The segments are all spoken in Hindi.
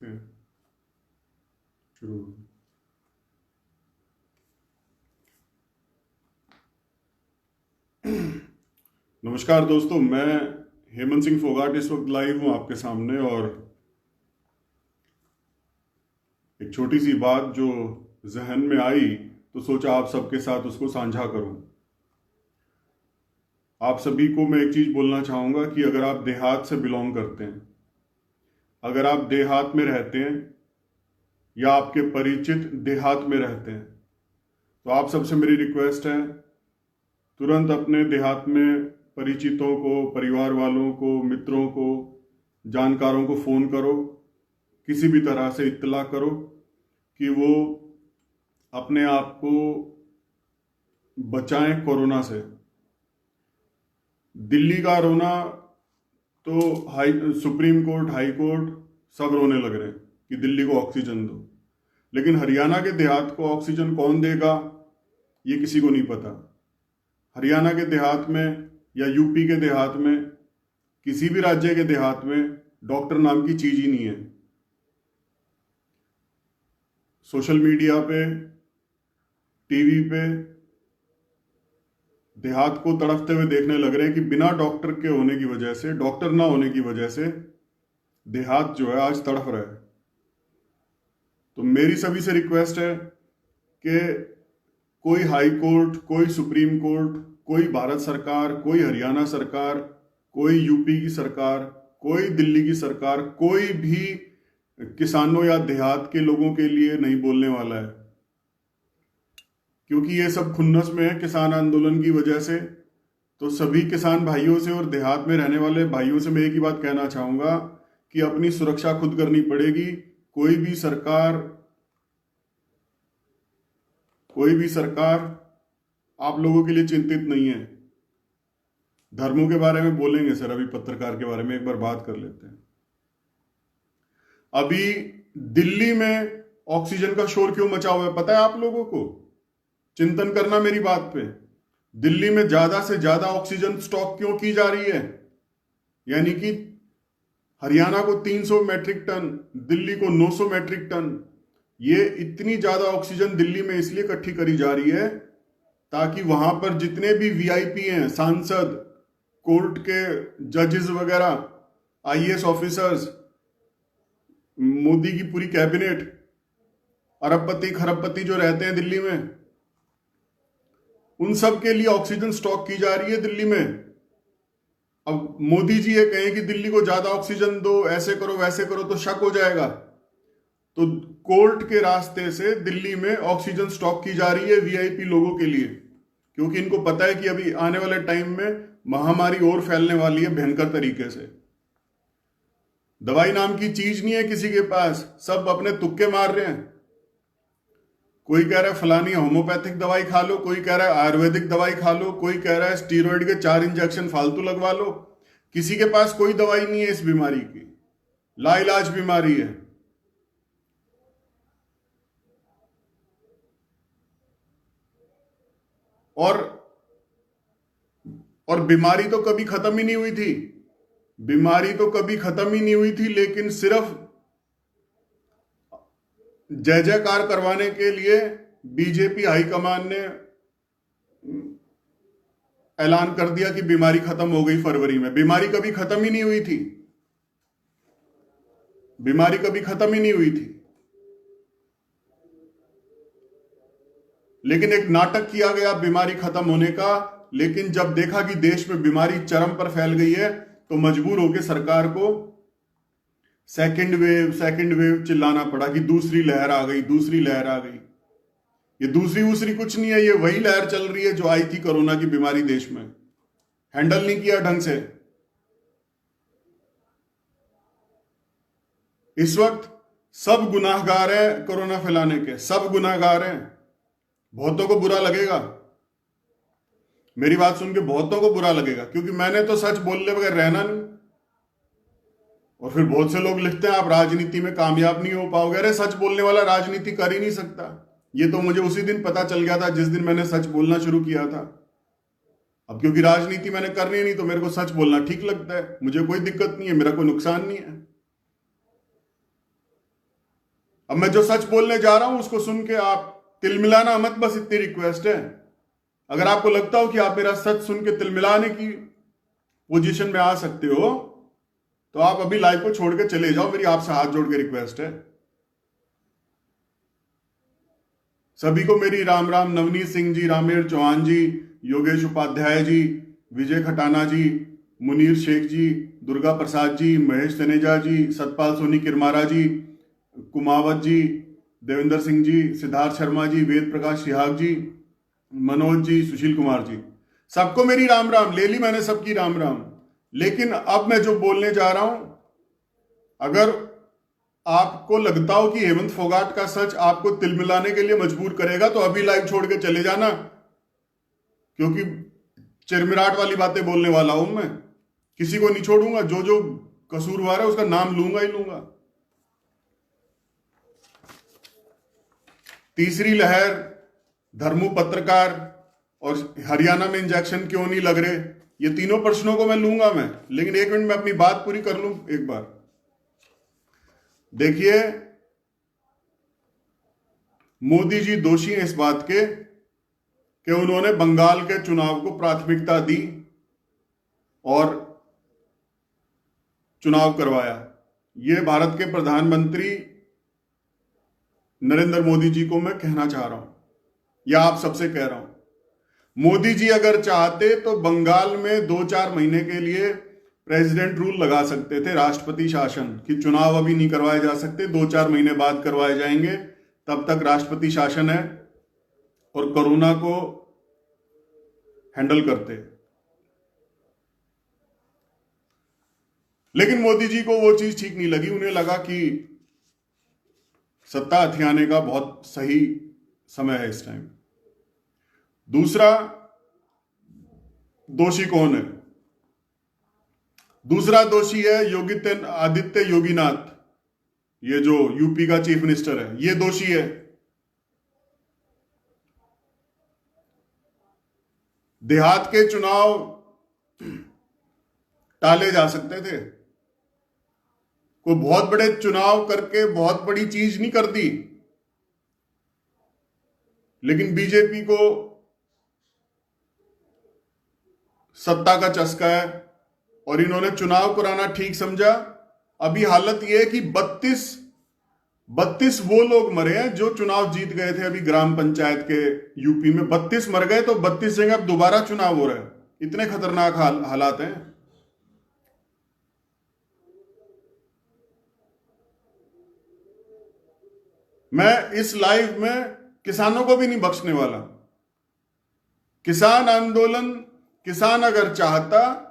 हम्म, शुरू। नमस्कार दोस्तों, मैं हेमंत सिंह फोगाट इस वक्त लाइव हूँ आपके सामने। और एक छोटी सी बात जो जहन में आई तो सोचा आप सबके साथ उसको साझा करूं। आप सभी को मैं एक चीज बोलना चाहूंगा कि अगर आप देहात से बिलोंग करते हैं, अगर आप देहात में रहते हैं या आपके परिचित देहात में रहते हैं, तो आप सबसे मेरी रिक्वेस्ट है, तुरंत अपने देहात में परिचितों को, परिवार वालों को, मित्रों को, जानकारों को फोन करो, किसी भी तरह से इत्तला करो कि वो अपने आप को बचाएं कोरोना से। दिल्ली का रोना तो सुप्रीम कोर्ट, हाई कोर्ट सब रोने लग रहे हैं कि दिल्ली को ऑक्सीजन दो, लेकिन हरियाणा के देहात को ऑक्सीजन कौन देगा ये किसी को नहीं पता। हरियाणा के देहात में या यूपी के देहात में, किसी भी राज्य के देहात में डॉक्टर नाम की चीज ही नहीं है। सोशल मीडिया पे, टीवी पे देहात को तड़पते हुए देखने लग रहे हैं कि बिना डॉक्टर के होने की वजह से, डॉक्टर ना होने की वजह से देहात जो है आज तड़प रहा है। तो मेरी सभी से रिक्वेस्ट है कि कोई हाई कोर्ट, कोई सुप्रीम कोर्ट, कोई भारत सरकार, कोई हरियाणा सरकार, कोई यूपी की सरकार, कोई दिल्ली की सरकार, कोई भी किसानों या देहात के लोगों के लिए नहीं बोलने वाला है, क्योंकि ये सब खुन्नस में है किसान आंदोलन की वजह से। तो सभी किसान भाइयों से और देहात में रहने वाले भाइयों से मैं एक ही बात कहना चाहूंगा कि अपनी सुरक्षा खुद करनी पड़ेगी। कोई भी सरकार आप लोगों के लिए चिंतित नहीं है। धर्मों के बारे में बोलेंगे सर, अभी पत्रकार के बारे में एक बार बात कर लेते हैं। अभी दिल्ली में ऑक्सीजन का शोर क्यों मचा हुआ है पता है आप लोगों को? चिंतन करना मेरी बात पे। दिल्ली में ज्यादा से ज्यादा ऑक्सीजन स्टॉक क्यों की जा रही है? यानी कि हरियाणा को 300 मैट्रिक टन, दिल्ली को 900 मैट्रिक टन। ये इतनी ज्यादा ऑक्सीजन दिल्ली में इसलिए इकट्ठी करी जा रही है ताकि वहां पर जितने भी वीआईपी हैं, सांसद, कोर्ट के जजेस वगैरह, आईएएस ऑफिसर्स, मोदी की पूरी कैबिनेट, अरबपति खरबपति जो रहते हैं दिल्ली में, उन सब के लिए ऑक्सीजन स्टॉक की जा रही है दिल्ली में। अब मोदी जी ये कहें कि दिल्ली को ज्यादा ऑक्सीजन दो, ऐसे करो वैसे करो, तो शक हो जाएगा। तो कोर्ट के रास्ते से दिल्ली में ऑक्सीजन स्टॉक की जा रही है वीआईपी लोगों के लिए, क्योंकि इनको पता है कि अभी आने वाले टाइम में महामारी और फैलने वाली है भयंकर तरीके से। दवाई नाम की चीज नहीं है किसी के पास, सब अपने तुक्के मार रहे हैं। कोई कह रहा है फलानी होम्योपैथिक दवाई खा लो, कोई कह रहा है आयुर्वेदिक दवाई खा लो, कोई कह रहा है स्टीरॉयड के 4 इंजेक्शन फालतू लगवा लो। किसी के पास कोई दवाई नहीं है इस बीमारी की, लाइलाज बीमारी है। और बीमारी तो कभी खत्म ही नहीं हुई थी, बीमारी तो कभी खत्म ही नहीं हुई थी, लेकिन सिर्फ जय जयकार करवाने के लिए बीजेपी हाईकमान ने ऐलान कर दिया कि बीमारी खत्म हो गई फरवरी में। बीमारी कभी खत्म ही नहीं हुई थी, बीमारी कभी खत्म ही नहीं हुई थी। लेकिन एक नाटक किया गया बीमारी खत्म होने का, लेकिन जब देखा कि देश में बीमारी चरम पर फैल गई है तो मजबूर होकर सरकार को सेकंड वेव चिल्लाना पड़ा कि दूसरी लहर आ गई, दूसरी लहर आ गई। ये दूसरी कुछ नहीं है, ये वही लहर चल रही है जो आई थी कोरोना की बीमारी देश में। हैंडल नहीं किया ढंग से। इस वक्त सब गुनाहगार हैं कोरोना फैलाने के, सब गुनाहगार हैं। बहुतों को बुरा लगेगा, मेरी बात सुन के बहुतों को बुरा लगेगा, क्योंकि मैंने तो सच बोलने बगैर रहना नहीं। और फिर बहुत से लोग लिखते हैं आप राजनीति में कामयाब नहीं हो पाओगे। अरे सच बोलने वाला राजनीति कर ही नहीं सकता। ये तो मुझे उसी दिन पता चल गया था जिस दिन मैंने सच बोलना शुरू किया था। अब क्योंकि राजनीति मैंने करनी नहीं तो मेरे को सच बोलना ठीक लगता है, मुझे कोई दिक्कत नहीं है, मेरा कोई नुकसान नहीं है। अब मैं जो सच बोलने जा रहा हूं उसको सुन के आप तिलमिलाना मत, बस इतनी रिक्वेस्ट है। अगर आपको लगता हो कि आप मेरा सच सुन के तिलमिलाने की पोजीशन में आ सकते हो तो आप अभी लाइव को छोड़ के चले जाओ, मेरी आपसे हाथ जोड़ के रिक्वेस्ट है। सभी को मेरी राम राम। नवनीत सिंह जी, रामेर चौहान जी, योगेश उपाध्याय जी, विजय खटाना जी, मुनीर शेख जी, दुर्गा प्रसाद जी, महेश तनेजा जी, सतपाल सोनी किरमारा जी, कुमावत जी, देवेंद्र सिंह जी, सिद्धार्थ शर्मा जी, वेद प्रकाश सिहाग जी, मनोज जी, सुशील कुमार जी, सबको मेरी राम राम। ले ली मैंने सबकी राम राम। लेकिन अब मैं जो बोलने जा रहा हूं, अगर आपको लगता हो कि हेमंत फोगाट का सच आपको तिलमिलाने के लिए मजबूर करेगा तो अभी लाइव छोड़ के चले जाना, क्योंकि चिरमिराट वाली बातें बोलने वाला हूं मैं। किसी को नहीं छोड़ूंगा, जो जो कसूरवार है उसका नाम लूंगा ही लूंगा। तीसरी लहर, धर्मू पत्रकार और हरियाणा में इंजेक्शन क्यों नहीं लग रहे, ये तीनों प्रश्नों को मैं लूंगा मैं, लेकिन एक मिनट में अपनी बात पूरी कर लूं एक बार। देखिए, मोदी जी दोषी हैं इस बात के कि उन्होंने बंगाल के चुनाव को प्राथमिकता दी और चुनाव करवाया। ये भारत के प्रधानमंत्री नरेंद्र मोदी जी को मैं कहना चाह रहा हूं, या आप सबसे कह रहा हूं, मोदी जी अगर चाहते तो बंगाल में 2-4 महीने के लिए प्रेसिडेंट रूल लगा सकते थे, राष्ट्रपति शासन, कि चुनाव अभी नहीं करवाए जा सकते, 2-4 महीने बाद करवाए जाएंगे, तब तक राष्ट्रपति शासन है, और कोरोना को हैंडल करते। लेकिन मोदी जी को वो चीज ठीक नहीं लगी। उन्हें लगा कि सत्ता हथियाने का बहुत सही समय है इस टाइम। दूसरा दोषी कौन है? दूसरा दोषी है योगी आदित्य योगीनाथ, ये जो यूपी का चीफ मिनिस्टर है, ये दोषी है। देहात के चुनाव टाले जा सकते थे, कोई बहुत बड़े चुनाव करके बहुत बड़ी चीज नहीं कर दी, लेकिन बीजेपी को सत्ता का चस्का है और इन्होंने चुनाव कराना ठीक समझा। अभी हालत यह है कि 32 वो लोग मरे हैं जो चुनाव जीत गए थे अभी ग्राम पंचायत के यूपी में। 32 मर गए, तो 32 जगह अब दोबारा चुनाव हो रहा है। इतने खतरनाक हालात हैं। मैं इस लाइव में किसानों को भी नहीं बख्शने वाला। किसान आंदोलन, किसान अगर चाहता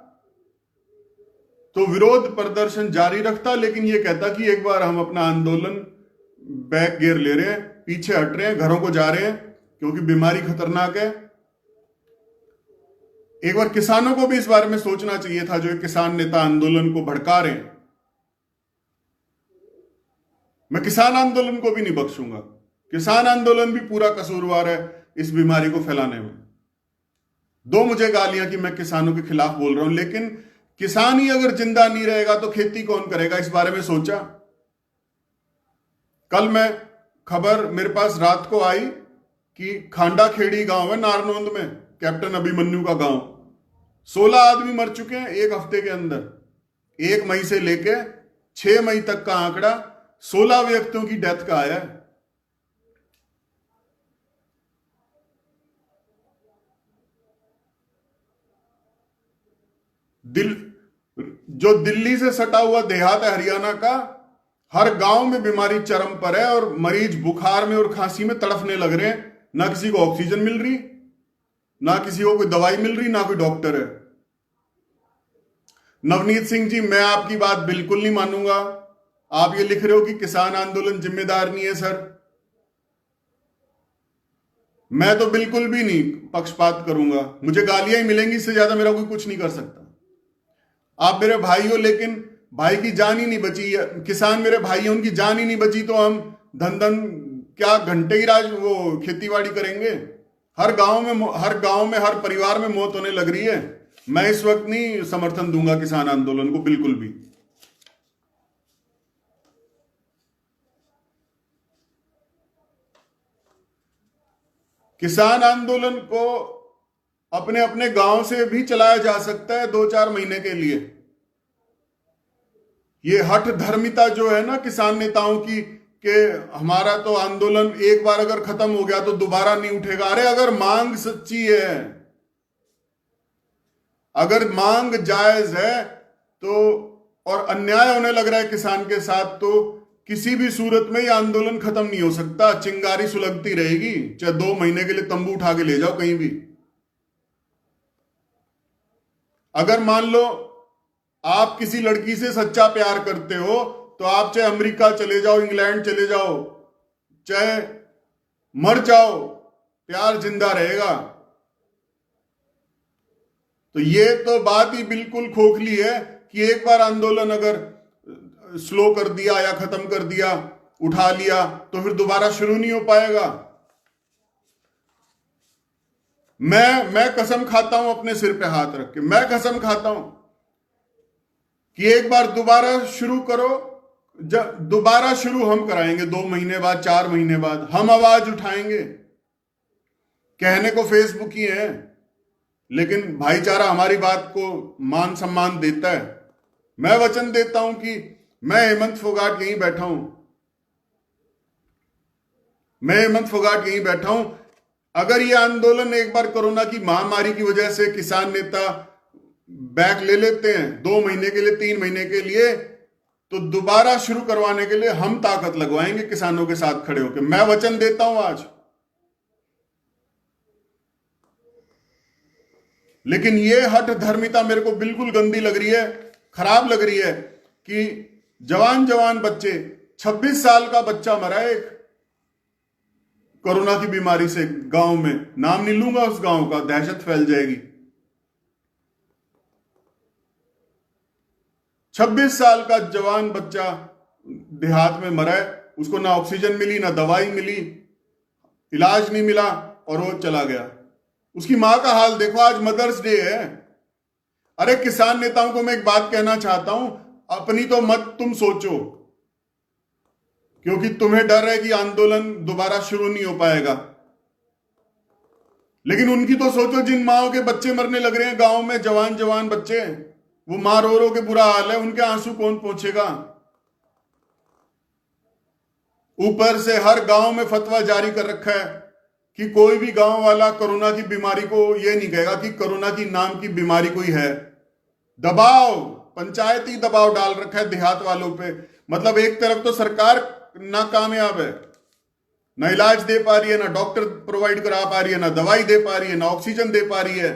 तो विरोध प्रदर्शन जारी रखता, लेकिन यह कहता कि एक बार हम अपना आंदोलन बैक गियर ले रहे हैं, पीछे हट रहे हैं, घरों को जा रहे हैं, क्योंकि बीमारी खतरनाक है। एक बार किसानों को भी इस बारे में सोचना चाहिए था, जो किसान नेता आंदोलन को भड़का रहे हैं। मैं किसान आंदोलन को भी नहीं बख्शूंगा। किसान आंदोलन भी पूरा कसूरवार है इस बीमारी को फैलाने में। दो मुझे गालियां कि मैं किसानों के खिलाफ बोल रहा हूं, लेकिन किसान ही अगर जिंदा नहीं रहेगा तो खेती कौन करेगा? इस बारे में सोचा? कल मैं खबर मेरे पास रात को आई कि खांडा खेड़ी गांव है नारनौंद में, कैप्टन अभिमन्यु का गांव, 16 आदमी मर चुके हैं एक हफ्ते के अंदर। 1 मई से लेके 6 मई तक का आंकड़ा 16 व्यक्तियों की डेथ का आया है। जो दिल्ली से सटा हुआ देहात है हरियाणा का, हर गांव में बीमारी चरम पर है और मरीज बुखार में और खांसी में तड़फने लग रहे हैं। ना किसी को ऑक्सीजन मिल रही, ना किसी को कोई दवाई मिल रही, ना कोई डॉक्टर है। नवनीत सिंह जी, मैं आपकी बात बिल्कुल नहीं मानूंगा। आप ये लिख रहे हो कि किसान आंदोलन जिम्मेदार नहीं है सर। मैं तो बिल्कुल भी नहीं पक्षपात करूंगा, मुझे गालियां ही मिलेंगी, इससे ज्यादा मेरा कोई कुछ नहीं कर सकता। आप मेरे भाई हो, लेकिन भाई की जान ही नहीं बची। किसान मेरे भाई हैं, उनकी जान ही नहीं बची तो हम धन क्या घंटे ही राज वो खेतीबाड़ी करेंगे? हर गांव में हर परिवार में मौत होने लग रही है। मैं इस वक्त नहीं समर्थन दूंगा किसान आंदोलन को, बिल्कुल भी। किसान आंदोलन को अपने अपने गांव से भी चलाया जा सकता है 2-4 महीने के लिए। ये हठ धर्मिता जो है ना किसान नेताओं की, कि हमारा तो आंदोलन एक बार अगर खत्म हो गया तो दोबारा नहीं उठेगा। अरे अगर मांग सच्ची है, अगर मांग जायज है तो, और अन्याय होने लग रहा है किसान के साथ, तो किसी भी सूरत में ये आंदोलन खत्म नहीं हो सकता। चिंगारी सुलगती रहेगी, चाहे 2 महीने के लिए तंबू उठा के ले जाओ कहीं भी। अगर मान लो आप किसी लड़की से सच्चा प्यार करते हो तो आप चाहे अमेरिका चले जाओ, इंग्लैंड चले जाओ, चाहे मर जाओ, प्यार जिंदा रहेगा। तो ये तो बात ही बिल्कुल खोखली है कि एक बार आंदोलन अगर स्लो कर दिया या खत्म कर दिया, उठा लिया, तो फिर दोबारा शुरू नहीं हो पाएगा। मैं कसम खाता हूं अपने सिर पे हाथ रख के, मैं कसम खाता हूं कि एक बार दोबारा शुरू करो, दोबारा शुरू हम कराएंगे 2 महीने बाद, 4 महीने बाद हम आवाज उठाएंगे। कहने को फेसबुक ही है, लेकिन भाईचारा हमारी बात को मान सम्मान देता है। मैं वचन देता हूं कि मैं हेमंत फोगाट यहीं बैठा हूं, मैं हेमंत फोगाट यहीं बैठा हूं। अगर यह आंदोलन एक बार कोरोना की महामारी की वजह से किसान नेता बैक ले लेते हैं 2 महीने के लिए, 3 महीने के लिए, तो दोबारा शुरू करवाने के लिए हम ताकत लगवाएंगे किसानों के साथ खड़े होकर। मैं वचन देता हूं आज। लेकिन यह हठ धर्मिता मेरे को बिल्कुल गंदी लग रही है, खराब लग रही है कि जवान जवान बच्चे, 26 साल का बच्चा मरा है एक कोरोना की बीमारी से गांव में। नाम नहीं लूंगा उस गांव का, दहशत फैल जाएगी। 26 साल का जवान बच्चा देहात में मरा है, उसको ना ऑक्सीजन मिली, ना दवाई मिली, इलाज नहीं मिला और वो चला गया। उसकी मां का हाल देखो, आज मदर्स डे है। अरे किसान नेताओं को मैं एक बात कहना चाहता हूं, अपनी तो मत तुम सोचो, क्योंकि तुम्हें डर है कि आंदोलन दोबारा शुरू नहीं हो पाएगा। लेकिन उनकी तो सोचो, जिन माओं के बच्चे मरने लग रहे हैं गांव में, जवान जवान बच्चे, वो मां रो रो के बुरा हाल है, उनके आंसू कौन पहुंचेगा। ऊपर से हर गांव में फतवा जारी कर रखा है कि कोई भी गांव वाला कोरोना की बीमारी को यह नहीं कहेगा कि कोरोना की नाम की बीमारी कोई है। दबाव, पंचायती दबाव डाल रखा है देहात वालों पे। मतलब एक तरफ तो सरकार नाकामयाब है, ना इलाज दे पा रही है, ना डॉक्टर प्रोवाइड करा पा रही है, ना दवाई दे पा रही है, ना ऑक्सीजन दे पा रही है,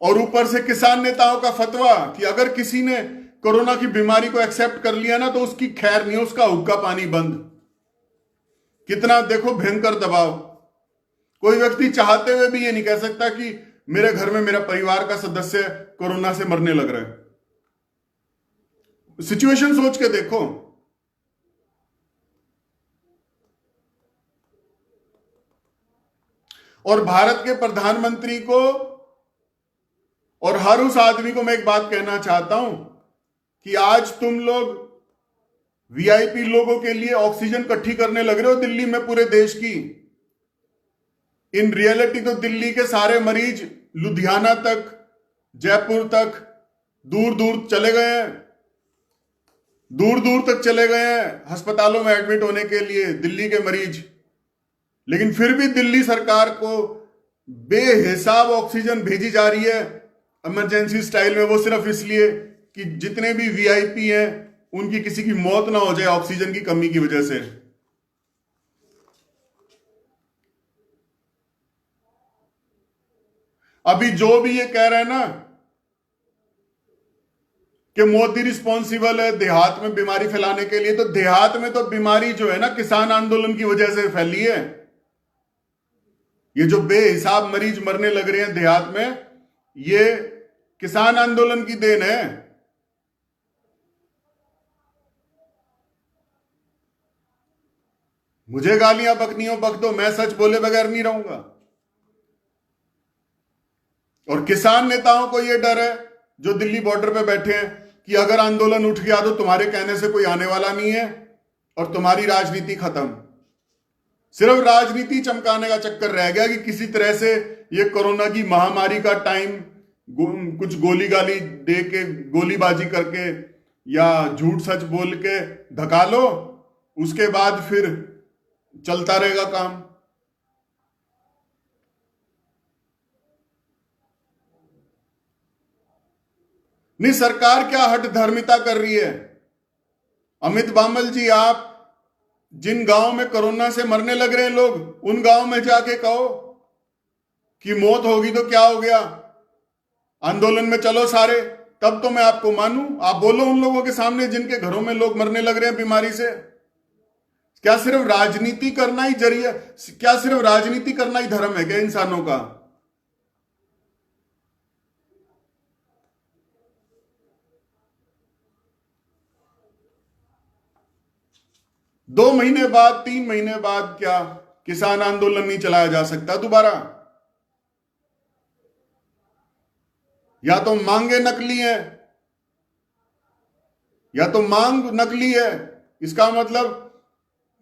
और ऊपर से किसान नेताओं का फतवा कि अगर किसी ने कोरोना की बीमारी को एक्सेप्ट कर लिया ना तो उसकी खैर नहीं, उसका हुक्का पानी बंद। कितना देखो भयंकर दबाव। कोई व्यक्ति चाहते हुए भी ये नहीं कह सकता कि मेरे घर में मेरा परिवार का सदस्य कोरोना से मरने लग रहा है। सिचुएशन सोच के देखो। और भारत के प्रधानमंत्री को और हर उस आदमी को मैं एक बात कहना चाहता हूं कि आज तुम लोग वीआईपी लोगों के लिए ऑक्सीजन इकट्ठी करने लग रहे हो दिल्ली में, पूरे देश की। इन रियलिटी तो दिल्ली के सारे मरीज लुधियाना तक, जयपुर तक, दूर दूर चले गए हैं, दूर दूर तक चले गए हैं अस्पतालों में एडमिट होने के लिए दिल्ली के मरीज। लेकिन फिर भी दिल्ली सरकार को बेहिसाब ऑक्सीजन भेजी जा रही है इमरजेंसी स्टाइल में, वो सिर्फ इसलिए कि जितने भी वीआईपी हैं उनकी किसी की मौत ना हो जाए ऑक्सीजन की कमी की वजह से। अभी जो भी ये कह रहे हैं ना कि मोदी रिस्पॉन्सिबल है देहात में बीमारी फैलाने के लिए, तो देहात में तो बीमारी जो है ना किसान आंदोलन की वजह से फैली है। ये जो बेहिसाब मरीज मरने लग रहे हैं देहात में, ये किसान आंदोलन की देन है। मुझे गालियां बकनी हो बक दो, मैं सच बोले बगैर नहीं रहूंगा। और किसान नेताओं को यह डर है जो दिल्ली बॉर्डर पे बैठे हैं कि अगर आंदोलन उठ गया तो तुम्हारे कहने से कोई आने वाला नहीं है और तुम्हारी राजनीति खत्म। सिर्फ राजनीति चमकाने का चक्कर रह गया कि किसी तरह से ये कोरोना की महामारी का टाइम कुछ गोली गाली दे के, गोलीबाजी करके या झूठ सच बोल के धका लो, उसके बाद फिर चलता रहेगा काम। नहीं, सरकार क्या हठ धर्मिता कर रही है? अमित बामल जी, आप जिन गांव में कोरोना से मरने लग रहे हैं लोग, उन गांव में जाके कहो कि मौत होगी तो क्या हो गया, आंदोलन में चलो सारे, तब तो मैं आपको मानूं। आप बोलो उन लोगों के सामने जिनके घरों में लोग मरने लग रहे हैं बीमारी से। क्या सिर्फ राजनीति करना ही जरिया, क्या सिर्फ राजनीति करना ही धर्म है क्या इंसानों का? दो महीने बाद, 3 महीने बाद क्या किसान आंदोलन नहीं चलाया जा सकता दोबारा? या तो मांगे नकली है, या तो मांग नकली है। इसका मतलब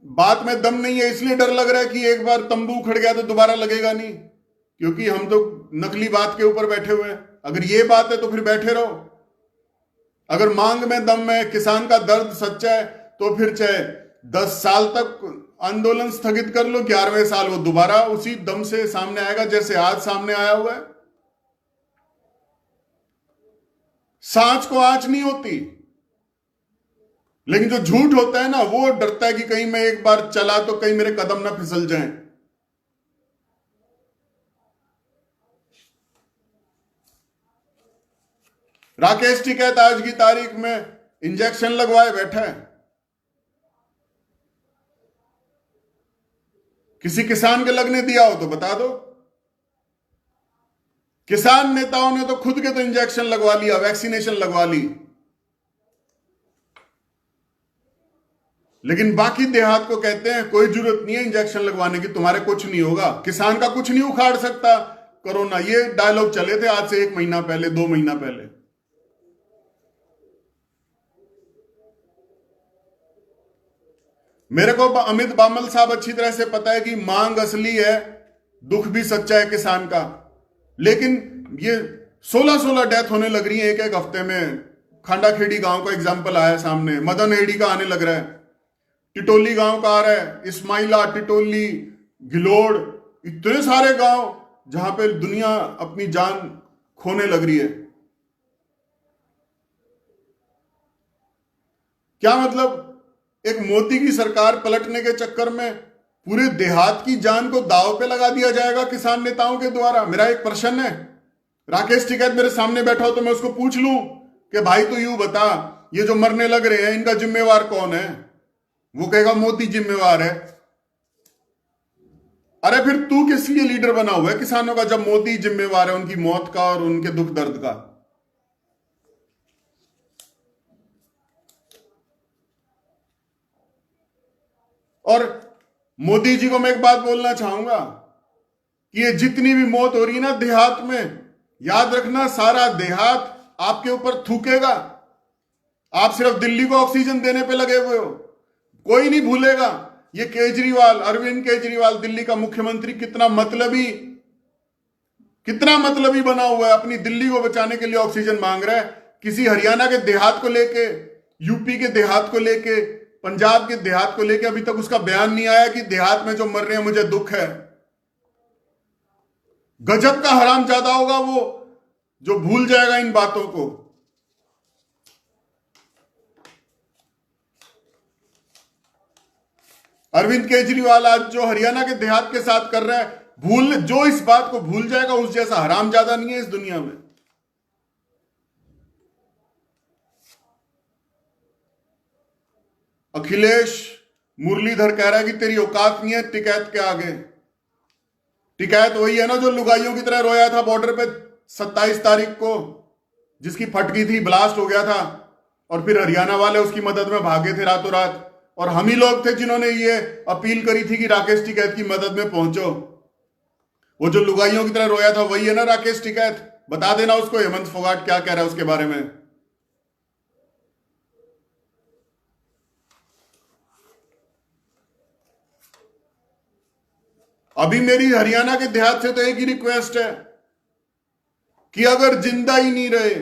बात में दम नहीं है, इसलिए डर लग रहा है कि एक बार तंबू उखड़ गया तो दोबारा लगेगा नहीं, क्योंकि हम तो नकली बात के ऊपर बैठे हुए हैं। अगर ये बात है तो फिर बैठे रहो। अगर मांग में दम है, किसान का दर्द सच्चा है, तो फिर चाहे 10 साल तक आंदोलन स्थगित कर लो, 11वें साल वो दोबारा उसी दम से सामने आएगा जैसे आज सामने आया हुआ है। सांच को आंच नहीं होती, लेकिन जो झूठ होता है ना, वो डरता है कि कहीं मैं एक बार चला तो कहीं मेरे कदम ना फिसल जाएं। राकेश टिकैत आज की तारीख में इंजेक्शन लगवाए बैठा है। किसी किसान के लगने दिया हो तो बता दो। किसान नेताओं ने तो खुद के तो इंजेक्शन लगवा लिया, वैक्सीनेशन लगवा ली, लेकिन बाकी देहात को कहते हैं कोई जरूरत नहीं है इंजेक्शन लगवाने की, तुम्हारे कुछ नहीं होगा, किसान का कुछ नहीं उखाड़ सकता कोरोना। ये डायलॉग चले थे आज से 1 महीना पहले, 2 महीना पहले। मेरे को अमित बामल साहब अच्छी तरह से पता है कि मांग असली है, दुख भी सच्चा है किसान का, लेकिन ये 16-16 डेथ होने लग रही है एक एक हफ्ते में। खांडाखेड़ी गांव का एग्जाम्पल आया सामने, मदन एडी का आने लग रहा है, टिटोली गांव का आ रहा है, इस्माइला, टिटोली, घिलोड़, इतने सारे गांव जहां पे दुनिया अपनी जान खोने लग रही है। क्या मतलब एक मोदी की सरकार पलटने के चक्कर में पूरे देहात की जान को दांव पे लगा दिया जाएगा किसान नेताओं के द्वारा? मेरा एक प्रश्न है, राकेश टिकैत मेरे सामने बैठा हो तो मैं उसको पूछ लूं कि भाई तू यूं बता, ये जो मरने लग रहे हैं इनका जिम्मेवार कौन है? वो कहेगा मोदी जिम्मेवार है। अरे फिर तू किस लिए लीडर बना हुआ है किसानों का, जब मोदी जिम्मेवार है उनकी मौत का और उनके दुख दर्द का? और मोदी जी को मैं एक बात बोलना चाहूंगा कि ये जितनी भी मौत हो रही है ना देहात में, याद रखना सारा देहात आपके ऊपर थूकेगा। आप सिर्फ दिल्ली को ऑक्सीजन देने पे लगे हुए हो, कोई नहीं भूलेगा ये केजरीवाल, अरविंद केजरीवाल दिल्ली का मुख्यमंत्री कितना मतलबी बना हुआ है, अपनी दिल्ली को बचाने के लिए ऑक्सीजन मांग रहा है। किसी हरियाणा के देहात को लेके, यूपी के देहात को लेके, पंजाब के देहात को लेके अभी तक उसका बयान नहीं आया कि देहात में जो मर रहे हैं मुझे दुख है। गजब का हरामजादा होगा वो जो भूल जाएगा इन बातों को। अरविंद केजरीवाल आज जो हरियाणा के देहात के साथ कर रहा है, जो इस बात को भूल जाएगा उस जैसा हरामजादा नहीं है इस दुनिया में। अखिलेश मुरलीधर कह रहा है कि तेरी औकात नहीं है टिकैत के आगे। टिकैत वही है ना जो लुगाइयों की तरह रोया था बॉर्डर पे 27 तारीख को, जिसकी फटकी थी, ब्लास्ट हो गया था, और फिर हरियाणा वाले उसकी मदद में भागे थे रातों रात। और हम ही लोग थे जिन्होंने ये अपील करी थी कि राकेश टिकैत की मदद में पहुंचो। वो जो लुगाइयों की तरह रोया था वही है ना राकेश टिकैत? बता देना उसको हेमंत फोगाट क्या कह रहा है उसके बारे में। अभी मेरी हरियाणा के देहात से तो एक ही रिक्वेस्ट है कि अगर जिंदा ही नहीं रहे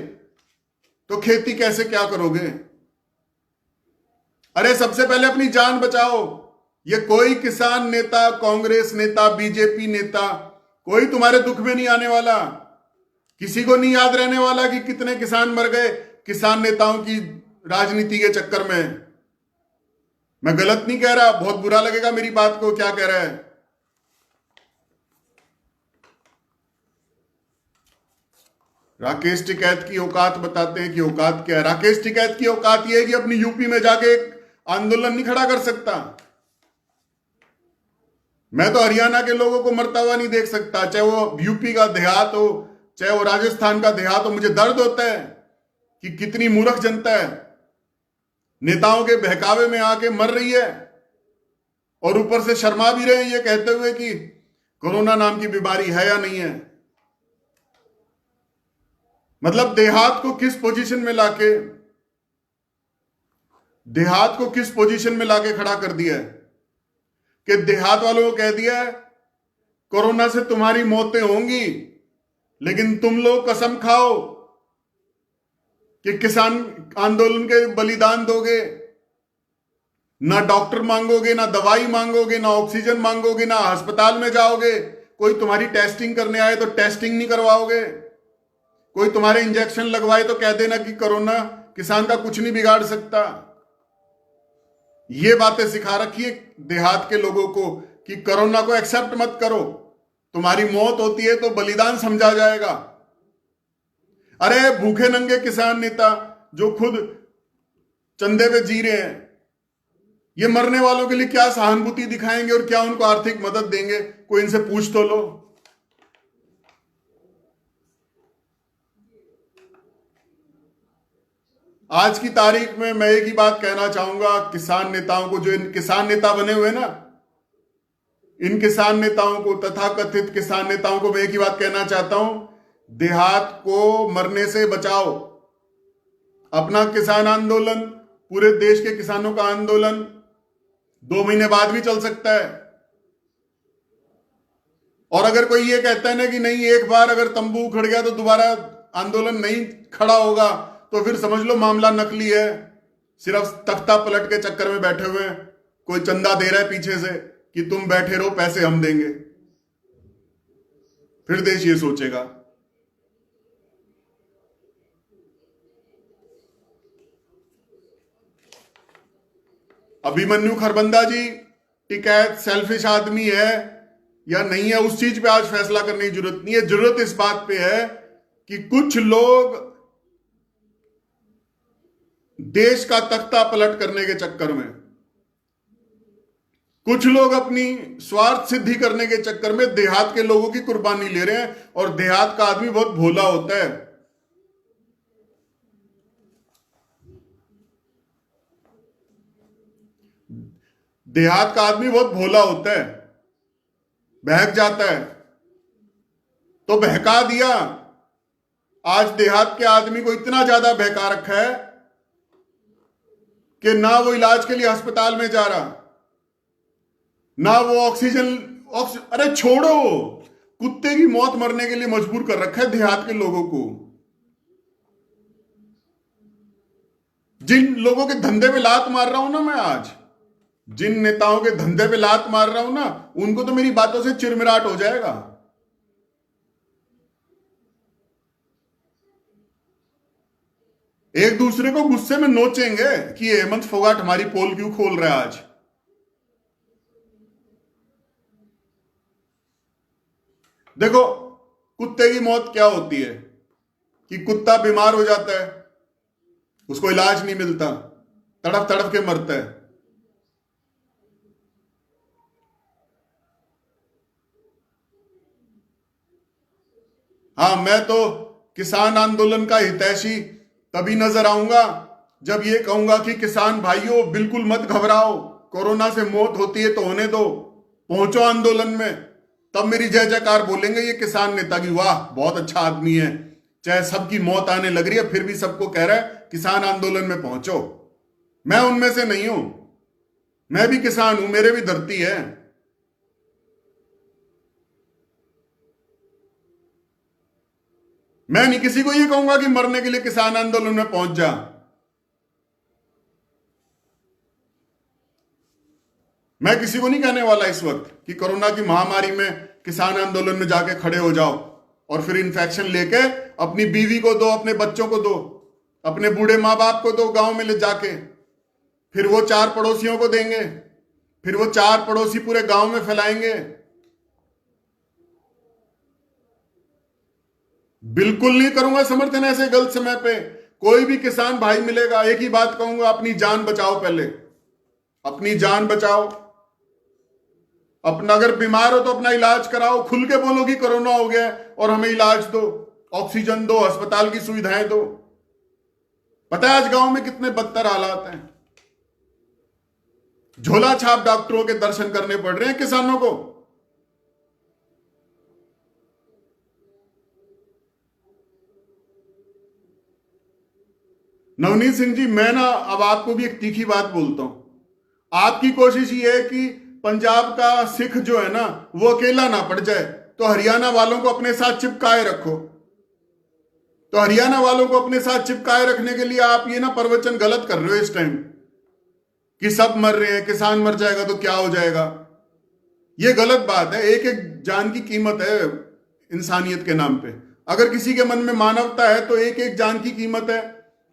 तो खेती कैसे क्या करोगे? अरे सबसे पहले अपनी जान बचाओ। ये कोई किसान नेता, कांग्रेस नेता, बीजेपी नेता, कोई तुम्हारे दुख में नहीं आने वाला। किसी को नहीं याद रहने वाला कि कितने किसान मर गए किसान नेताओं की राजनीति के चक्कर में। मैं गलत नहीं कह रहा, बहुत बुरा लगेगा मेरी बात को क्या कह रहा है। राकेश टिकैत की औकात बताते हैं कि औकात क्या है। राकेश टिकैत की औकात यह है कि अपनी यूपी में जाके एक आंदोलन नहीं खड़ा कर सकता। मैं तो हरियाणा के लोगों को मरता हुआ नहीं देख सकता, चाहे वो यूपी का देहात हो, चाहे वो राजस्थान का देहात हो। मुझे दर्द होता है कि कितनी मूर्ख जनता है, नेताओं के बहकावे में आके मर रही है और ऊपर से शर्मा भी रहे हैं ये कहते हुए कि कोरोना नाम की बीमारी है या नहीं है। मतलब देहात को किस पोजीशन में लाके खड़ा कर दिया है कि देहात वालों को कह दिया है कोरोना से तुम्हारी मौतें होंगी, लेकिन तुम लोग कसम खाओ कि किसान आंदोलन के बलिदान दोगे, ना डॉक्टर मांगोगे, ना दवाई मांगोगे, ना ऑक्सीजन मांगोगे, ना अस्पताल में जाओगे। कोई तुम्हारी टेस्टिंग करने आए तो टेस्टिंग नहीं करवाओगे, कोई तुम्हारे इंजेक्शन लगवाए तो कह देना कि कोरोना किसान का कुछ नहीं बिगाड़ सकता। ये बातें सिखा रखी है देहात के लोगों को कि कोरोना को एक्सेप्ट मत करो, तुम्हारी मौत होती है तो बलिदान समझा जाएगा। अरे भूखे नंगे किसान नेता जो खुद चंदे पे जी रहे हैं, ये मरने वालों के लिए क्या सहानुभूति दिखाएंगे और क्या उनको आर्थिक मदद देंगे? कोई इनसे पूछ तो लो। आज की तारीख में मैं एक ही बात कहना चाहूंगा किसान नेताओं को, जो इन किसान नेता बने हुए ना, इन किसान नेताओं को, तथाकथित किसान नेताओं को मैं एक ही बात कहना चाहता हूं, देहात को मरने से बचाओ। अपना किसान आंदोलन, पूरे देश के किसानों का आंदोलन 2 महीने बाद भी चल सकता है। और अगर कोई ये कहता है ना कि नहीं, एक बार अगर तंबू उखड़ गया तो दोबारा आंदोलन नहीं खड़ा होगा, तो फिर समझ लो मामला नकली है, सिर्फ तख्ता पलट के चक्कर में बैठे हुए हैं। कोई चंदा दे रहा है पीछे से कि तुम बैठे रहो, पैसे हम देंगे। फिर देश ये सोचेगा। अभिमन्यु खरबंदा जी टिकैत सेल्फिश आदमी है या नहीं है, उस चीज पे आज फैसला करने की जरूरत नहीं है। जरूरत इस बात पे है कि कुछ लोग देश का तख्ता पलट करने के चक्कर में, कुछ लोग अपनी स्वार्थ सिद्धि करने के चक्कर में देहात के लोगों की कुर्बानी ले रहे हैं। और देहात का आदमी बहुत भोला होता है। देहात का आदमी बहुत भोला होता है, बहक जाता है तो बहका दिया। आज देहात के आदमी को इतना ज्यादा बहका रखा है कि ना वो इलाज के लिए अस्पताल में जा रहा, ना वो ऑक्सीजन अरे छोड़ो, कुत्ते की मौत मरने के लिए मजबूर कर रखा है देहात के लोगों को। जिन लोगों के धंधे पे लात मार रहा हूं ना मैं आज, जिन नेताओं के धंधे पे लात मार रहा हूं ना, उनको तो मेरी बातों से चिरमिराट हो जाएगा। एक दूसरे को गुस्से में नोचेंगे कि हेमंत फोगाट हमारी पोल क्यों खोल रहा है आज। देखो कुत्ते की मौत क्या होती है कि कुत्ता बीमार हो जाता है, उसको इलाज नहीं मिलता, तड़प तड़प के मरता है। हाँ, मैं तो किसान आंदोलन का हितैषी तभी नजर आऊंगा जब ये कहूंगा कि किसान भाइयों बिल्कुल मत घबराओ, कोरोना से मौत होती है तो होने दो, पहुंचो आंदोलन में। तब मेरी जय जयकार बोलेंगे ये किसान नेता की, वाह बहुत अच्छा आदमी है। चाहे सबकी मौत आने लग रही है फिर भी सबको कह रहा है किसान आंदोलन में पहुंचो। मैं उनमें से नहीं हूं, मैं भी किसान हूं, मेरे भी धरती है। मैं नहीं किसी को ये कहूंगा कि मरने के लिए किसान आंदोलन में पहुंच जा। मैं किसी को नहीं कहने वाला इस वक्त कि कोरोना की महामारी में किसान आंदोलन में जाके खड़े हो जाओ और फिर इन्फेक्शन लेके अपनी बीवी को दो, अपने बच्चों को दो, अपने बूढ़े माँ बाप को दो गांव में ले जाके, फिर वो 4 पड़ोसियों को देंगे, फिर वो 4 पड़ोसी पूरे गांव में फैलाएंगे। बिल्कुल नहीं करूंगा समर्थन ऐसे गलत समय पे। कोई भी किसान भाई मिलेगा, एक ही बात कहूंगा, अपनी जान बचाओ, पहले अपनी जान बचाओ। अपना अगर बीमार हो तो अपना इलाज कराओ, खुल के बोलो कि कोरोना हो गया और हमें इलाज दो, ऑक्सीजन दो, अस्पताल की सुविधाएं दो। पता है आज गांव में कितने बदतर हालात हैं। झोला छाप डॉक्टरों के दर्शन करने पड़ रहे हैं किसानों को। नवनीत सिंह जी, मैं ना अब आपको भी एक तीखी बात बोलता हूं। आपकी कोशिश ये है कि पंजाब का सिख जो है ना वो अकेला ना पड़ जाए, तो हरियाणा वालों को अपने साथ चिपकाए रखो। तो हरियाणा वालों को अपने साथ चिपकाए रखने के लिए आप ये ना प्रवचन गलत कर रहे हो इस टाइम कि सब मर रहे हैं, किसान मर जाएगा तो क्या हो जाएगा। ये गलत बात है। एक एक जान की कीमत है इंसानियत के नाम पे। अगर किसी के मन में मानवता है तो एक एक जान की कीमत है।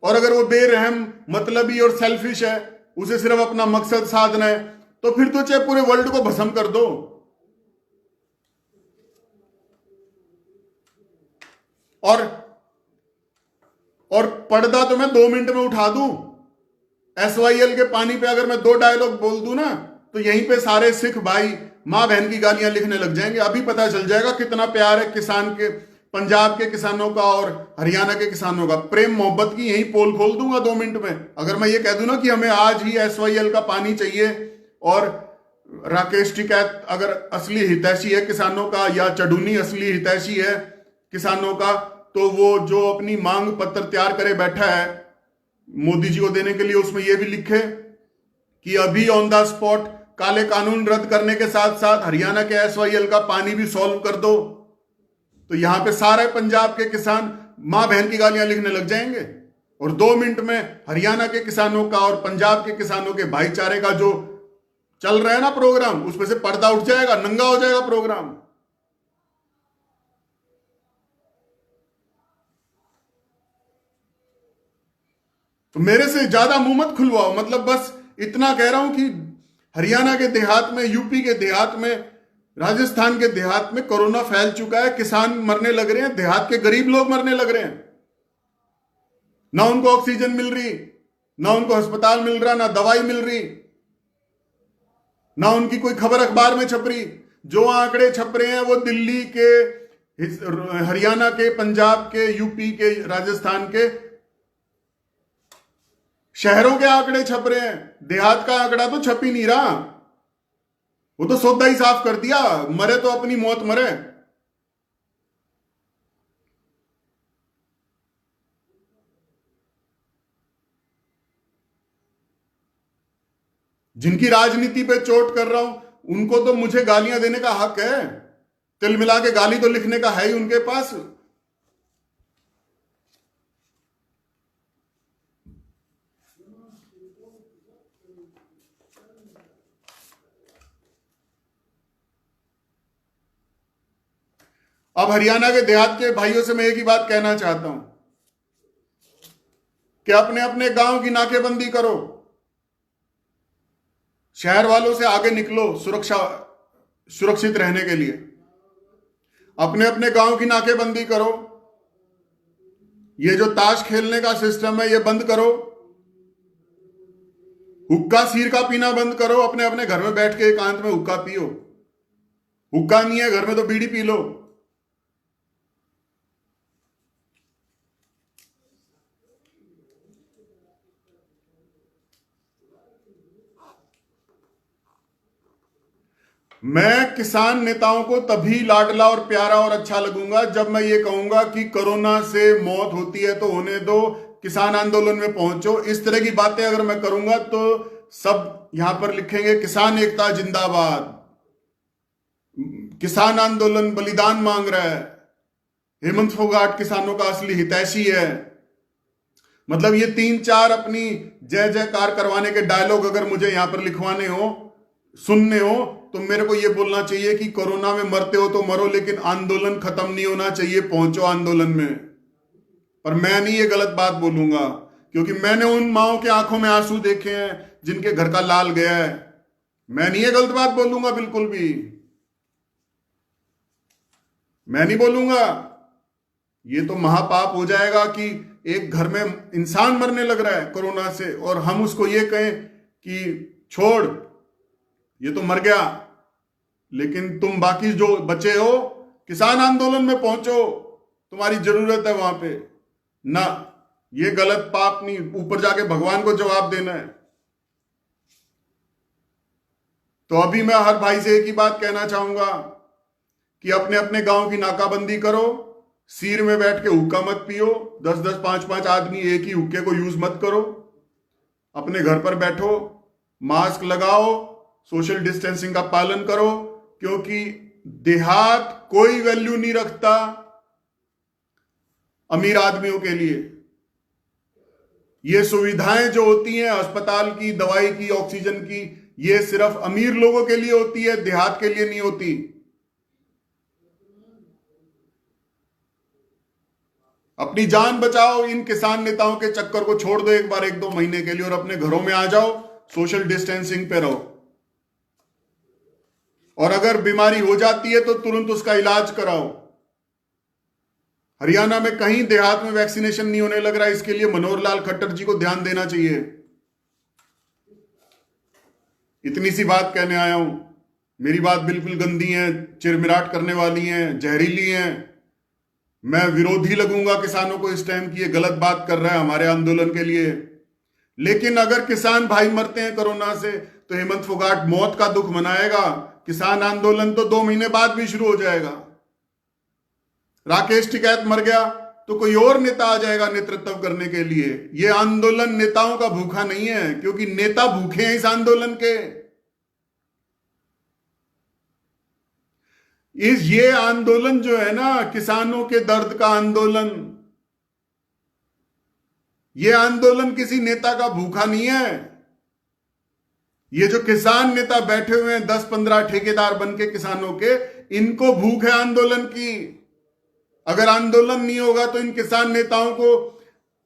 और अगर वो बेरहम, मतलबी और सेल्फिश है, उसे सिर्फ अपना मकसद साधना है, तो फिर तो चाहे पूरे वर्ल्ड को भस्म कर दो। और पर्दा तो मैं 2 मिनट में उठा दूं। SYL के पानी पे अगर मैं 2 डायलॉग बोल दूं ना, तो यहीं पे सारे सिख भाई मां बहन की गालियां लिखने लग जाएंगे। अभी पता चल जाएगा कितना प्यार है किसान के, पंजाब के किसानों का और हरियाणा के किसानों का। प्रेम मोहब्बत की यही पोल खोल दूंगा 2 मिनट में। अगर मैं ये कह दूं ना कि हमें आज ही SYL का पानी चाहिए, और राकेश टिकैत अगर असली हितैषी है किसानों का, या चडूनी असली हितैषी है किसानों का, तो वो जो अपनी मांग पत्र तैयार करे बैठा है मोदी जी को देने के लिए, उसमें यह भी लिखे कि अभी ऑन द स्पॉट काले कानून रद्द करने के साथ साथ हरियाणा के SYL का पानी भी सॉल्व कर दो। तो यहां पे सारे पंजाब के किसान मां बहन की गालियां लिखने लग जाएंगे, और 2 मिनट में हरियाणा के किसानों का और पंजाब के किसानों के भाईचारे का जो चल रहा है ना प्रोग्राम, उसमें से पर्दा उठ जाएगा, नंगा हो जाएगा प्रोग्राम। तो मेरे से ज्यादा मुंह मत खुलवाओ। मतलब बस इतना कह रहा हूं कि हरियाणा के देहात में, यूपी के देहात में, राजस्थान के देहात में कोरोना फैल चुका है। किसान मरने लग रहे हैं, देहात के गरीब लोग मरने लग रहे हैं। ना उनको ऑक्सीजन मिल रही, ना उनको अस्पताल मिल रहा, ना दवाई मिल रही, ना उनकी कोई खबर अखबार में छप रही। जो आंकड़े छप रहे हैं वो दिल्ली के, हरियाणा के, पंजाब के, यूपी के, राजस्थान के शहरों के आंकड़े छप रहे हैं। देहात का आंकड़ा तो छप ही नहीं रहा। वो तो सौदा ही साफ कर दिया, मरे तो अपनी मौत मरे। जिनकी राजनीति पे चोट कर रहा हूं उनको तो मुझे गालियां देने का हक है। तिल मिला के गाली तो लिखने का है ही उनके पास। अब हरियाणा के देहात के भाइयों से मैं एक ही बात कहना चाहता हूं कि अपने अपने गांव की नाकेबंदी करो, शहर वालों से आगे निकलो सुरक्षित रहने के लिए। अपने अपने गांव की नाकेबंदी करो। ये जो ताश खेलने का सिस्टम है ये बंद करो। हुक्का सीर का पीना बंद करो। अपने अपने घर में बैठ के एकांत में हुक्का पियो। हुक्का नहीं है घर में तो बीड़ी पी लो। मैं किसान नेताओं को तभी लाडला और प्यारा और अच्छा लगूंगा जब मैं ये कहूंगा कि कोरोना से मौत होती है तो होने दो, किसान आंदोलन में पहुंचो। इस तरह की बातें अगर मैं करूंगा तो सब यहां पर लिखेंगे किसान एकता जिंदाबाद, किसान आंदोलन बलिदान मांग रहा है, हेमंत फोगाट किसानों का असली हितैषी है। मतलब ये 3-4 अपनी जय जयकार करवाने के डायलॉग अगर मुझे यहां पर लिखवाने हो, सुनने हो, तो मेरे को ये बोलना चाहिए कि कोरोना में मरते हो तो मरो, लेकिन आंदोलन खत्म नहीं होना चाहिए, पहुंचो आंदोलन में। पर मैं नहीं ये गलत बात बोलूंगा, क्योंकि मैंने उन माओं के आंखों में आंसू देखे हैं जिनके घर का लाल गया है। मैं नहीं ये गलत बात बोलूंगा, बिल्कुल भी मैं नहीं बोलूंगा। ये तो महापाप हो जाएगा कि एक घर में इंसान मरने लग रहा है कोरोना से और हम उसको ये कहें कि छोड़, ये तो मर गया, लेकिन तुम बाकी जो बचे हो किसान आंदोलन में पहुंचो, तुम्हारी जरूरत है वहां पे ना। ये गलत पाप नहीं, ऊपर जाके भगवान को जवाब देना है। तो अभी मैं हर भाई से एक ही बात कहना चाहूंगा कि अपने अपने गांव की नाकाबंदी करो, सीर में बैठ के हुक्का मत पियो, 10-10, 5-5 आदमी एक ही हुक्के को यूज मत करो, अपने घर पर बैठो, मास्क लगाओ, सोशल डिस्टेंसिंग का पालन करो, क्योंकि देहात कोई वैल्यू नहीं रखता अमीर आदमियों के लिए। ये सुविधाएं जो होती हैं अस्पताल की, दवाई की, ऑक्सीजन की, ये सिर्फ अमीर लोगों के लिए होती है, देहात के लिए नहीं होती। अपनी जान बचाओ, इन किसान नेताओं के चक्कर को छोड़ दो एक बार, 1-2 महीने के लिए, और अपने घरों में आ जाओ, सोशल डिस्टेंसिंग पे रहो। और अगर बीमारी हो जाती है तो तुरंत उसका इलाज कराओ। हरियाणा में कहीं देहात में वैक्सीनेशन नहीं होने लग रहा है, इसके लिए मनोहर लाल खट्टर जी को ध्यान देना चाहिए। इतनी सी बात कहने आया हूं। मेरी बात बिल्कुल गंदी है, चिरमिराट करने वाली है, जहरीली है। मैं विरोधी लगूंगा किसानों को इस टाइम की ये गलत बात कर रहा है हमारे आंदोलन के लिए। लेकिन अगर किसान भाई मरते हैं कोरोना से तो हेमंत फोगाट मौत का दुख मनाएगा, किसान आंदोलन तो 2 महीने बाद भी शुरू हो जाएगा। राकेश टिकैत मर गया तो कोई और नेता आ जाएगा नेतृत्व करने के लिए। यह आंदोलन नेताओं का भूखा नहीं है, क्योंकि नेता भूखे हैं इस आंदोलन के। ये आंदोलन जो है ना, किसानों के दर्द का आंदोलन, ये आंदोलन किसी नेता का भूखा नहीं है। ये जो किसान नेता बैठे हुए हैं 10-15 ठेकेदार बन के किसानों के, इनको भूख है आंदोलन की। अगर आंदोलन नहीं होगा तो इन किसान नेताओं को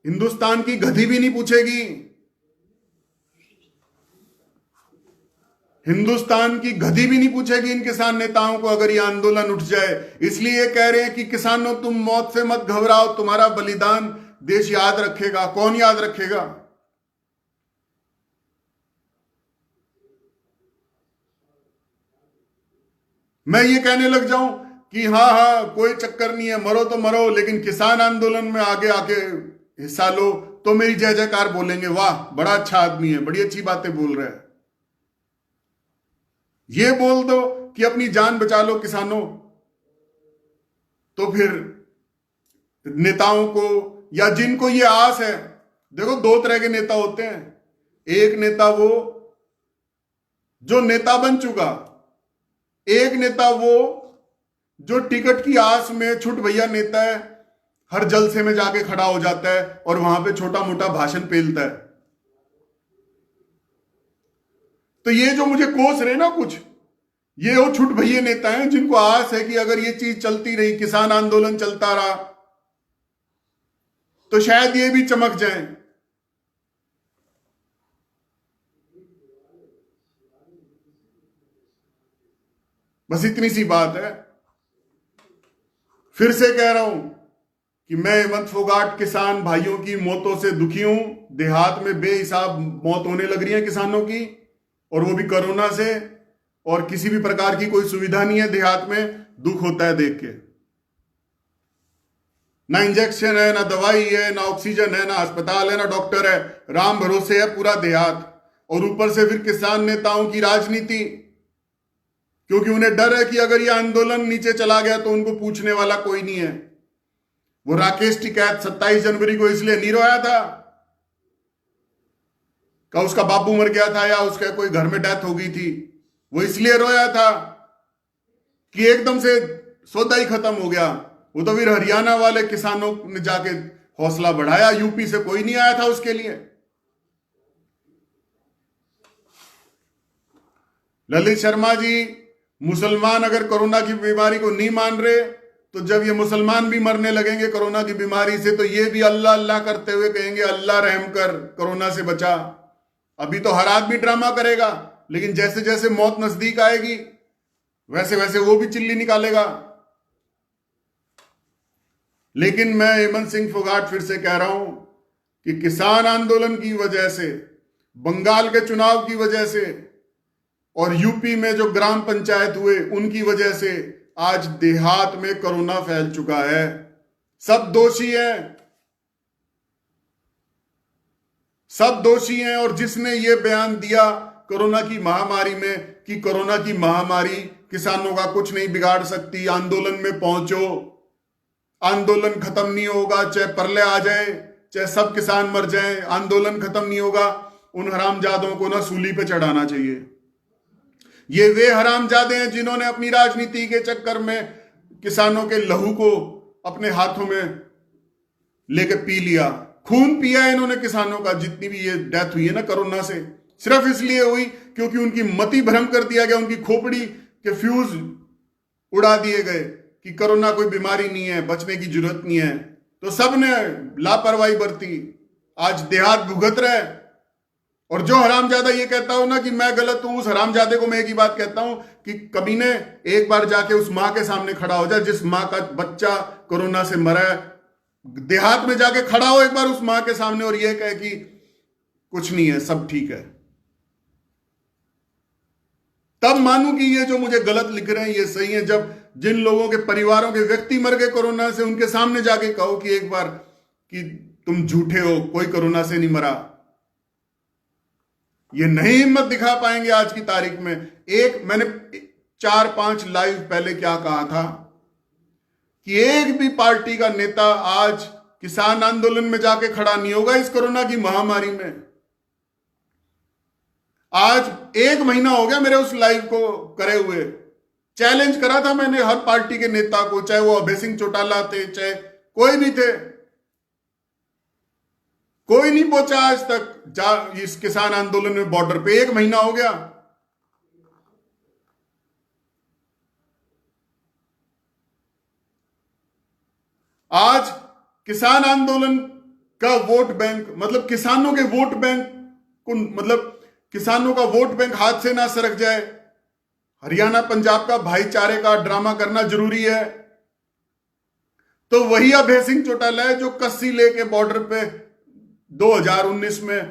हिंदुस्तान की गधी भी नहीं पूछेगी। हिंदुस्तान की गधी भी नहीं पूछेगी इन किसान नेताओं को अगर ये आंदोलन उठ जाए। इसलिए कह रहे हैं कि किसानों तुम मौत से मत घबराओ, तुम्हारा बलिदान देश याद रखेगा। कौन याद रखेगा? मैं ये कहने लग जाऊं कि हाँ हाँ कोई चक्कर नहीं है, मरो तो मरो, लेकिन किसान आंदोलन में आगे आके हिस्सा लो तो मेरी जय जयकार बोलेंगे, वाह बड़ा अच्छा आदमी है, बड़ी अच्छी बातें बोल रहा है। ये बोल दो कि अपनी जान बचा लो किसानों, तो फिर नेताओं को या जिनको ये आस है, देखो 2 तरह के नेता होते हैं। एक नेता वो जो नेता बन चुका, एक नेता वो जो टिकट की आस में छुट भैया नेता है, हर जलसे में जाके खड़ा हो जाता है और वहां पे छोटा मोटा भाषण पेलता है। तो ये जो मुझे कोस रहे ना कुछ, ये वो छुट भैया नेता हैं जिनको आस है कि अगर ये चीज चलती रही, किसान आंदोलन चलता रहा, तो शायद ये भी चमक जाए। बस इतनी सी बात है। फिर से कह रहा हूं कि मैं हेमंत फोगाट किसान भाइयों की मौतों से दुखी हूं। देहात में बेहिसाब मौत होने लग रही है किसानों की, और वो भी कोरोना से, और किसी भी प्रकार की कोई सुविधा नहीं है देहात में। दुख होता है देख के। ना इंजेक्शन है, ना दवाई है, ना ऑक्सीजन है, ना अस्पताल है, ना डॉक्टर है। राम भरोसे है पूरा देहात। और ऊपर से फिर किसान नेताओं की राजनीति, क्योंकि उन्हें डर है कि अगर ये आंदोलन नीचे चला गया तो उनको पूछने वाला कोई नहीं है। वो राकेश टिकैत 27 जनवरी को इसलिए नहीं रोया था कि उसका बाबू मर गया था या उसका कोई घर में डेथ हो गई थी। वो इसलिए रोया था कि एकदम से सौदा ही खत्म हो गया, वो तो फिर हरियाणा वाले किसानों ने जाके हौसला बढ़ाया, यूपी से कोई नहीं आया था उसके लिए। ललित शर्मा जी, मुसलमान अगर कोरोना की बीमारी को नहीं मान रहे तो जब ये मुसलमान भी मरने लगेंगे कोरोना की बीमारी से तो ये भी अल्लाह अल्लाह करते हुए कहेंगे अल्लाह रहम कर, कोरोना से बचा। अभी तो हर आदमी ड्रामा करेगा, लेकिन जैसे जैसे मौत नजदीक आएगी वैसे वैसे वो भी चिल्ली निकालेगा। लेकिन मैं हेमंत सिंह फोगाट फिर से कह रहा हूं कि किसान आंदोलन की वजह से, बंगाल के चुनाव की वजह से और यूपी में जो ग्राम पंचायत हुए उनकी वजह से आज देहात में कोरोना फैल चुका है। सब दोषी हैं, सब दोषी हैं। और जिसने ये बयान दिया कोरोना की महामारी में कि कोरोना की महामारी किसानों का कुछ नहीं बिगाड़ सकती, आंदोलन में पहुंचो, आंदोलन खत्म नहीं होगा, चाहे प्रलय आ जाए, चाहे सब किसान मर जाएं, आंदोलन खत्म नहीं होगा, उन हरामजादों को ना सूली पे चढ़ाना चाहिए। ये वे हरामजादे हैं जिन्होंने अपनी राजनीति के चक्कर में किसानों के लहू को अपने हाथों में लेके पी लिया, खून पिया है इन्होंने किसानों का। जितनी भी ये डेथ हुई है ना कोरोना से, सिर्फ इसलिए हुई क्योंकि उनकी मति भ्रम कर दिया गया, उनकी खोपड़ी के फ्यूज उड़ा दिए गए कि कोरोना कोई बीमारी नहीं है, बचने की जरूरत नहीं है। तो सबने लापरवाही बरती, आज देहात भुगत रहा है। और जो हरामजादा ये कहता हो ना कि मैं गलत हूं, उस हरामजादे को मैं एक ही बात कहता हूं कि कभी ने एक बार जाके उस मां के सामने खड़ा हो जाए जिस मां का बच्चा कोरोना से मरा है। देहात में जाके खड़ा हो एक बार उस मां के सामने और ये कहे कि कुछ नहीं है, सब ठीक है, तब मानूं कि ये जो मुझे गलत लिख रहे हैं ये सही है। जब जिन लोगों के परिवारों के व्यक्ति मर गए कोरोना से, उनके सामने जाके कहो कि एक बार कि तुम झूठे हो, कोई कोरोना से नहीं मरा, ये नहीं हिम्मत दिखा पाएंगे आज की तारीख में। एक मैंने 4-5 लाइव पहले क्या कहा था कि एक भी पार्टी का नेता आज किसान आंदोलन में जाके खड़ा नहीं होगा इस कोरोना की महामारी में। आज 1 महीना हो गया मेरे उस लाइव को करे हुए। चैलेंज करा था मैंने हर पार्टी के नेता को, चाहे वो अभय सिंह चौटाला थे, चाहे कोई भी थे, कोई नहीं पहुंचा आज तक इस किसान आंदोलन में बॉर्डर पे। 1 महीना हो गया। आज किसान आंदोलन का वोट बैंक, मतलब किसानों के वोट बैंक को, मतलब किसानों का वोट बैंक हाथ से ना सरक जाए, हरियाणा पंजाब का भाईचारे का ड्रामा करना जरूरी है। तो वही अभय सिंह चौटाला है जो कस्सी लेके बॉर्डर पे 2019 में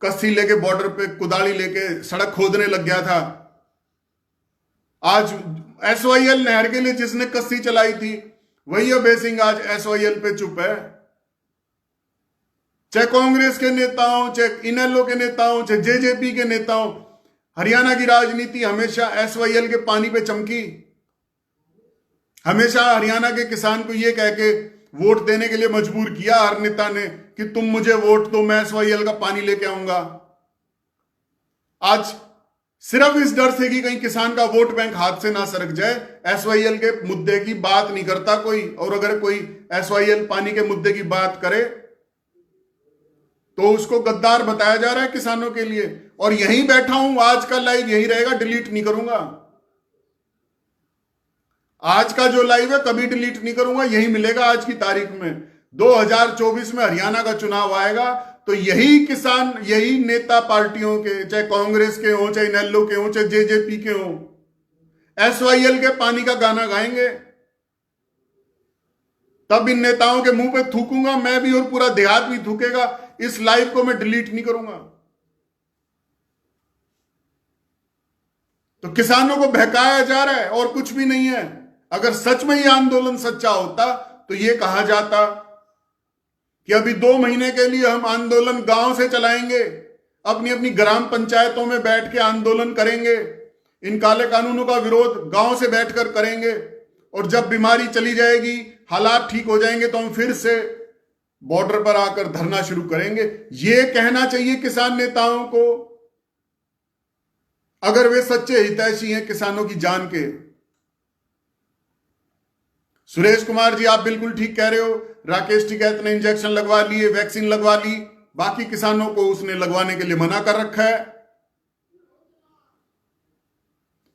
कस्सी लेके बॉर्डर पे कुदाली लेके सड़क खोदने लग गया था। आज SYL नहर के लिए जिसने कस्सी चलाई थी वही अभय सिंह आज SYL पे चुप है। चाहे कांग्रेस के नेता हो, चाहे इनेलो के नेता हो, चाहे JJP के नेता हो, हरियाणा की राजनीति हमेशा SYL के पानी पे चमकी। हमेशा हरियाणा के किसान को यह कह के वोट देने के लिए मजबूर किया हर नेता ने कि तुम मुझे वोट दो, मैं SYL का पानी लेके आऊंगा। आज सिर्फ इस डर से कि कहीं किसान का वोट बैंक हाथ से ना सरक जाए, SYL के मुद्दे की बात नहीं करता कोई। और अगर कोई SYL पानी के मुद्दे की बात करे तो उसको गद्दार बताया जा रहा है किसानों के लिए। और यहीं बैठा हूं, आज का लाइव यही रहेगा, डिलीट नहीं करूंगा। आज का जो लाइव है कभी डिलीट नहीं करूंगा, यही मिलेगा आज की तारीख में। 2024 में हरियाणा का चुनाव आएगा तो यही किसान, यही नेता पार्टियों के, चाहे कांग्रेस के हो, चाहे इनेलो के हो, चाहे JJP के हो, SYL के पानी का गाना गाएंगे। तब इन नेताओं के मुंह पे थूकूंगा मैं भी और पूरा देहात भी थूकेगा। इस लाइव को मैं डिलीट नहीं करूंगा। तो किसानों को बहकाया जा रहा है और कुछ भी नहीं है। अगर सच में ये आंदोलन सच्चा होता तो ये कहा जाता कि अभी 2 महीने के लिए हम आंदोलन गांव से चलाएंगे, अपनी अपनी ग्राम पंचायतों में बैठ के आंदोलन करेंगे, इन काले कानूनों का विरोध गांव से बैठकर करेंगे, और जब बीमारी चली जाएगी, हालात ठीक हो जाएंगे तो हम फिर से बॉर्डर पर आकर धरना शुरू करेंगे। ये कहना चाहिए किसान नेताओं को, अगर वे सच्चे हितैषी हैं किसानों की जान के। सुरेश कुमार जी, आप बिल्कुल ठीक कह रहे हो। राकेश टिकैत ने इंजेक्शन लगवा लिए, वैक्सीन लगवा ली, बाकी किसानों को उसने लगवाने के लिए मना कर रखा है।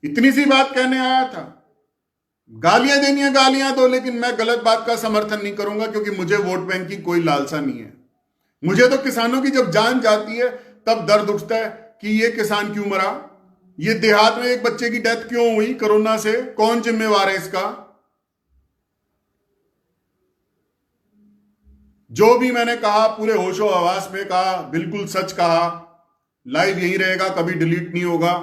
इतनी सी बात कहने आया था। गालियां देनी है गालियां दो, लेकिन मैं गलत बात का समर्थन नहीं करूंगा, क्योंकि मुझे वोट बैंक की कोई लालसा नहीं है। मुझे तो किसानों की जब जान जाती है तब दर्द उठता है कि ये किसान क्यों मरा, ये देहात में एक बच्चे की डेथ क्यों हुई कोरोना से, कौन जिम्मेवार है इसका। जो भी मैंने कहा पूरे होशो हवास में कहा, बिल्कुल सच कहा। लाइव यही रहेगा, कभी डिलीट नहीं होगा।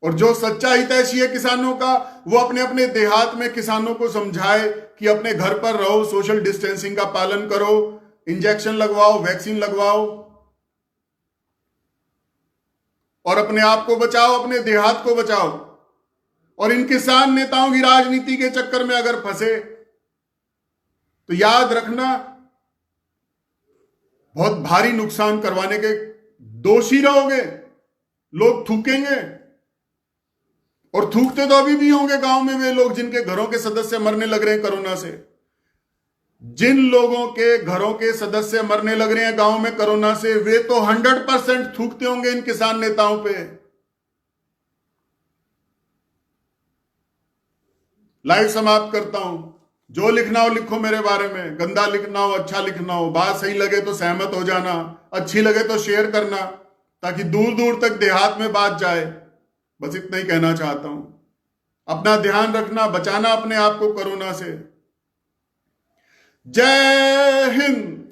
और जो सच्चा हितैषी है किसानों का, वो अपने अपने देहात में किसानों को समझाए कि अपने घर पर रहो, सोशल डिस्टेंसिंग का पालन करो, इंजेक्शन लगवाओ, वैक्सीन लगवाओ और अपने आप को बचाओ, अपने देहात को बचाओ। और इन किसान नेताओं की राजनीति के चक्कर में अगर फंसे तो याद रखना, बहुत भारी नुकसान करवाने के दोषी रहोगे। लोग थूकेंगे, और थूकते तो अभी भी होंगे गांव में वे लोग जिनके घरों के सदस्य मरने लग रहे हैं कोरोना से। जिन लोगों के घरों के सदस्य मरने लग रहे हैं गांव में कोरोना से, वे तो 100% थूकते होंगे इन किसान नेताओं पे। लाइव समाप्त करता हूं। जो लिखना हो लिखो मेरे बारे में, गंदा लिखना हो, अच्छा लिखना हो, बात सही लगे तो सहमत हो जाना, अच्छी लगे तो शेयर करना, ताकि दूर दूर तक देहात में बात जाए। बस इतना ही कहना चाहता हूं। अपना ध्यान रखना, बचाना अपने आप को कोरोना से। जय हिंद।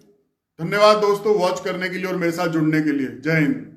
धन्यवाद दोस्तों वॉच करने के लिए और मेरे साथ जुड़ने के लिए। जय हिंद।